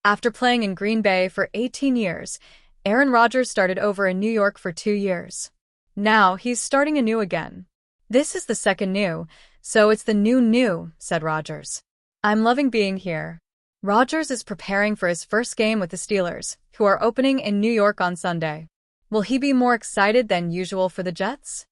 After playing in Green Bay for 18 years, Aaron Rodgers started over in New York for 2 years. Now he's starting anew again. "This is the second new, so it's the new," said Rodgers. "I'm loving being here." Rodgers is preparing for his first game with the Steelers, who are opening in New York on Sunday. Will he be more excited than usual for the Jets?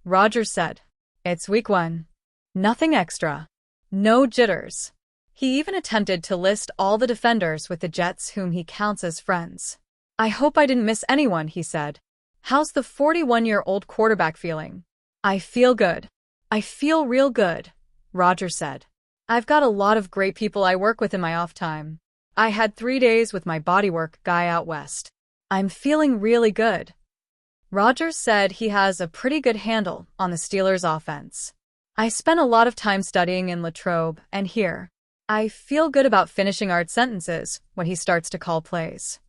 Rodgers said. "It's week 1. Nothing extra. No jitters." He even attempted to list all the defenders with the Jets whom he counts as friends. "I hope I didn't miss anyone," he said. "How's the 41-year-old quarterback feeling?" "I feel good. I feel real good," Rodgers said. "I've got a lot of great people I work with in my off time. I had 3 days with my bodywork guy out west. I'm feeling really good." Rodgers said he has a pretty good handle on the Steelers' offense. "I spent a lot of time studying in Latrobe, and here. I feel good about finishing art sentences when he starts to call plays."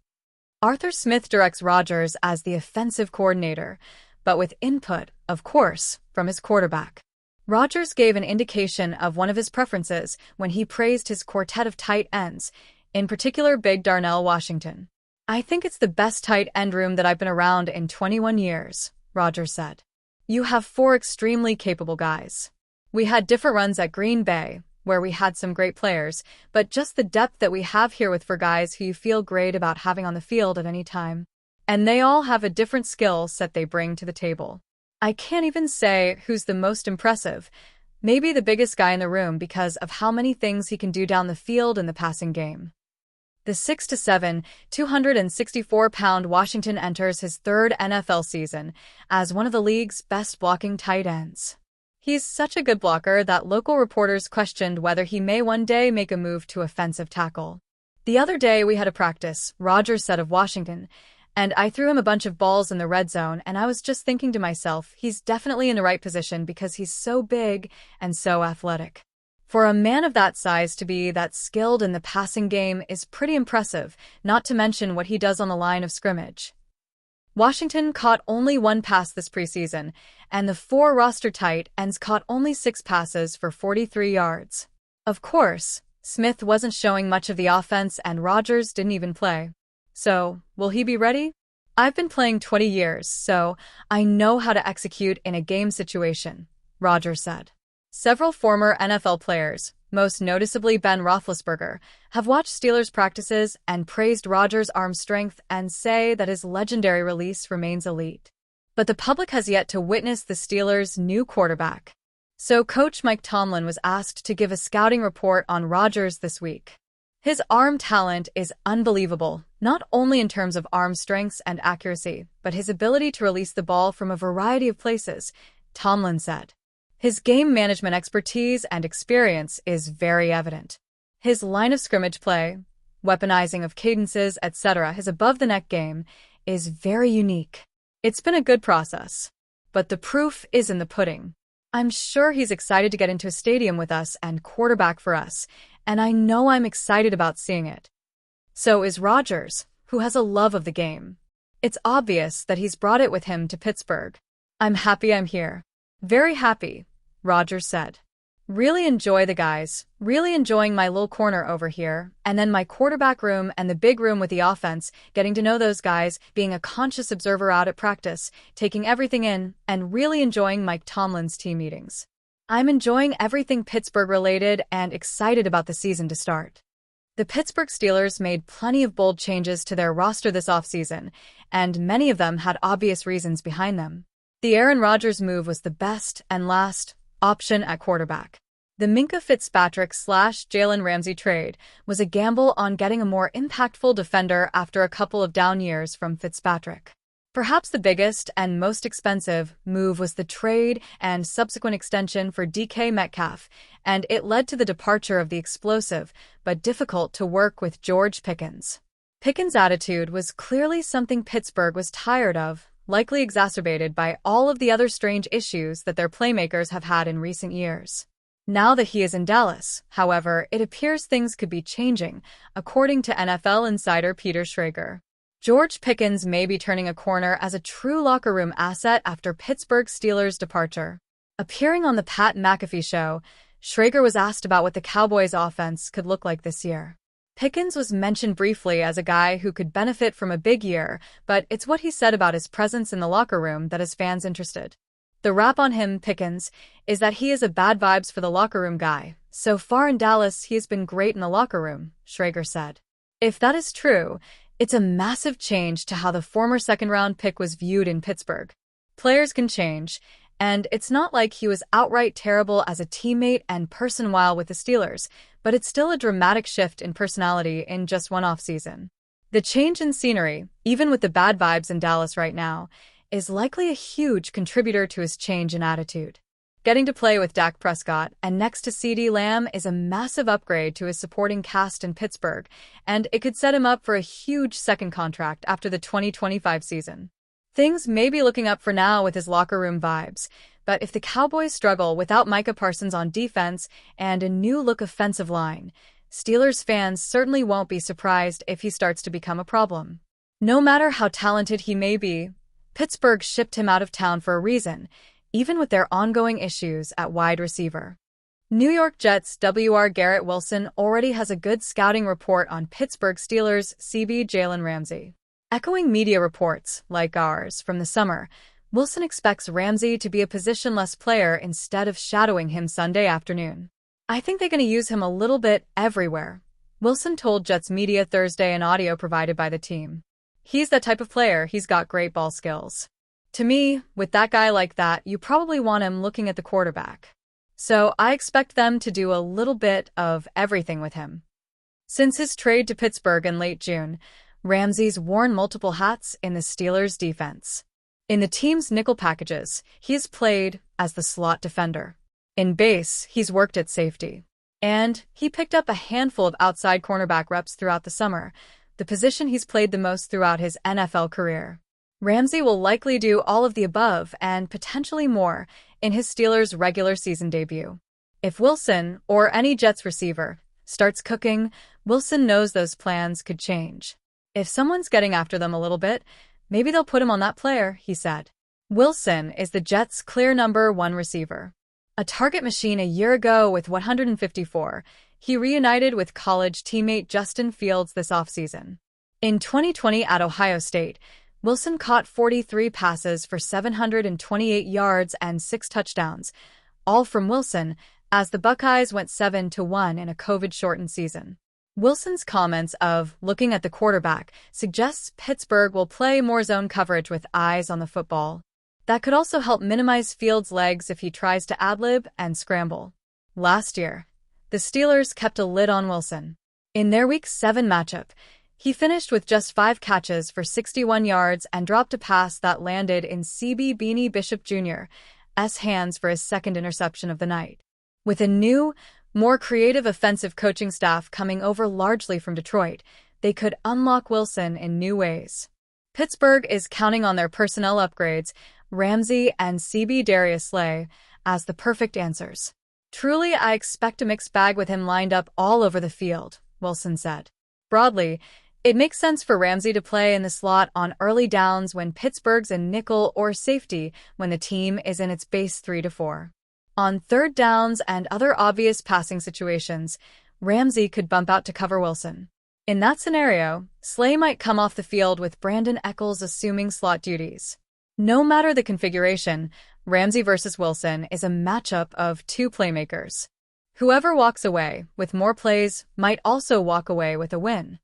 Arthur Smith directs Rodgers as the offensive coordinator, but with input, of course, from his quarterback. Rodgers gave an indication of one of his preferences when he praised his quartet of tight ends, in particular Big Darnell Washington. "I think it's the best tight end room that I've been around in 21 years, Rodgers said. "You have 4 extremely capable guys. We had different runs at Green Bay, where we had some great players, but just the depth that we have here with 4 guys who you feel great about having on the field at any time. And they all have a different skill set they bring to the table. I can't even say who's the most impressive, maybe the biggest guy in the room because of how many things he can do down the field in the passing game." The 6'7", 264-pound Washington enters his 3rd NFL season as one of the league's best blocking tight ends. He's such a good blocker that local reporters questioned whether he may one day make a move to offensive tackle. "The other day we had a practice," Rodgers said of Washington, "and I threw him a bunch of balls in the red zone, and I was just thinking to myself, he's definitely in the right position because he's so big and so athletic. For a man of that size to be that skilled in the passing game is pretty impressive, not to mention what he does on the line of scrimmage." Washington caught only 1 pass this preseason, and the 4 roster tight ends caught only 6 passes for 43 yards. Of course, Smith wasn't showing much of the offense and Rodgers didn't even play. "So, will he be ready? I've been playing 20 years, so I know how to execute in a game situation," Rodgers said. Several former NFL players, most noticeably Ben Roethlisberger, have watched Steelers practices and praised Rodgers' arm strength and say that his legendary release remains elite. But the public has yet to witness the Steelers' new quarterback. So Coach Mike Tomlin was asked to give a scouting report on Rodgers this week. "His arm talent is unbelievable, not only in terms of arm strengths and accuracy, but his ability to release the ball from a variety of places," Tomlin said. "His game management expertise and experience is very evident. His line of scrimmage play, weaponizing of cadences, etc., his above-the-neck game is very unique. It's been a good process. But the proof is in the pudding. I'm sure he's excited to get into a stadium with us and quarterback for us, and I know I'm excited about seeing it." So is Rodgers, who has a love of the game. It's obvious that he's brought it with him to Pittsburgh. "I'm happy I'm here. Very happy," Rodgers said. "Really enjoy the guys, really enjoying my little corner over here, and then my quarterback room and the big room with the offense, getting to know those guys, being a conscious observer out at practice, taking everything in, and really enjoying Mike Tomlin's team meetings. I'm enjoying everything Pittsburgh-related and excited about the season to start." The Pittsburgh Steelers made plenty of bold changes to their roster this offseason, and many of them had obvious reasons behind them. The Aaron Rodgers move was the best and last option at quarterback. The Minkah Fitzpatrick/Jalen Ramsey trade was a gamble on getting a more impactful defender after a couple of down years from Fitzpatrick. Perhaps the biggest and most expensive move was the trade and subsequent extension for DK Metcalf, and it led to the departure of the explosive but difficult to work with George Pickens. Pickens' attitude was clearly something Pittsburgh was tired of, likely exacerbated by all of the other strange issues that their playmakers have had in recent years. Now that he is in Dallas, however, it appears things could be changing, according to NFL insider Peter Schrager. George Pickens may be turning a corner as a true locker room asset after Pittsburgh Steelers' departure. Appearing on the Pat McAfee show, Schrager was asked about what the Cowboys' offense could look like this year. Pickens was mentioned briefly as a guy who could benefit from a big year, but it's what he said about his presence in the locker room that has fans interested. The rap on him, Pickens, is that he is a bad vibes for the locker room guy. So far in Dallas, he has been great in the locker room, Schrager said. If that is true, it's a massive change to how the former second-round pick was viewed in Pittsburgh. Players can change, and it's not like he was outright terrible as a teammate and person while with the Steelers, but it's still a dramatic shift in personality in just one offseason. The change in scenery, even with the bad vibes in Dallas right now, is likely a huge contributor to his change in attitude. Getting to play with Dak Prescott and next to CeeDee Lamb is a massive upgrade to his supporting cast in Pittsburgh, and it could set him up for a huge second contract after the 2025 season. Things may be looking up for now with his locker room vibes, but if the Cowboys struggle without Micah Parsons on defense and a new-look offensive line, Steelers fans certainly won't be surprised if he starts to become a problem. No matter how talented he may be, Pittsburgh shipped him out of town for a reason, even with their ongoing issues at wide receiver. New York Jets WR Garrett Wilson already has a good scouting report on Pittsburgh Steelers CB Jalen Ramsey. Echoing media reports, like ours, from the summer, Wilson expects Ramsey to be a positionless player instead of shadowing him Sunday afternoon. I think they're going to use him a little bit everywhere, Wilson told Jets media Thursday in audio provided by the team. He's that type of player, he's got great ball skills. To me, with that guy like that, you probably want him looking at the quarterback. So I expect them to do a little bit of everything with him. Since his trade to Pittsburgh in late June, Ramsey's worn multiple hats in the Steelers' defense. In the team's nickel packages, he has played as the slot defender. In base, he's worked at safety. And he picked up a handful of outside cornerback reps throughout the summer, the position he's played the most throughout his NFL career. Ramsey will likely do all of the above and potentially more in his Steelers' regular season debut. If Wilson, or any Jets receiver, starts cooking, Wilson knows those plans could change. If someone's getting after them a little bit, maybe they'll put him on that player, he said. Wilson is the Jets' clear number one receiver. A target machine a year ago with 154, he reunited with college teammate Justin Fields this offseason. In 2020 at Ohio State, Wilson caught 43 passes for 728 yards and 6 touchdowns, all from Wilson, as the Buckeyes went 7-1 in a COVID-shortened season. Wilson's comments of looking at the quarterback suggests Pittsburgh will play more zone coverage with eyes on the football. That could also help minimize Fields' legs if he tries to ad-lib and scramble. Last year, the Steelers kept a lid on Wilson. In their Week 7 matchup, he finished with just 5 catches for 61 yards and dropped a pass that landed in CB Beanie Bishop Jr.'s hands for his second interception of the night. With a new, more creative offensive coaching staff coming over largely from Detroit, they could unlock Wilson in new ways. Pittsburgh is counting on their personnel upgrades, Ramsey and CB Darius Slay, as the perfect answers. Truly, I expect a mixed bag with him lined up all over the field, Wilson said. Broadly, it makes sense for Ramsey to play in the slot on early downs when Pittsburgh's in nickel or safety when the team is in its base 3-4. On third downs and other obvious passing situations, Ramsey could bump out to cover Wilson. In that scenario, Slay might come off the field with Brandon Echols assuming slot duties. No matter the configuration, Ramsey versus Wilson is a matchup of two playmakers. Whoever walks away with more plays might also walk away with a win.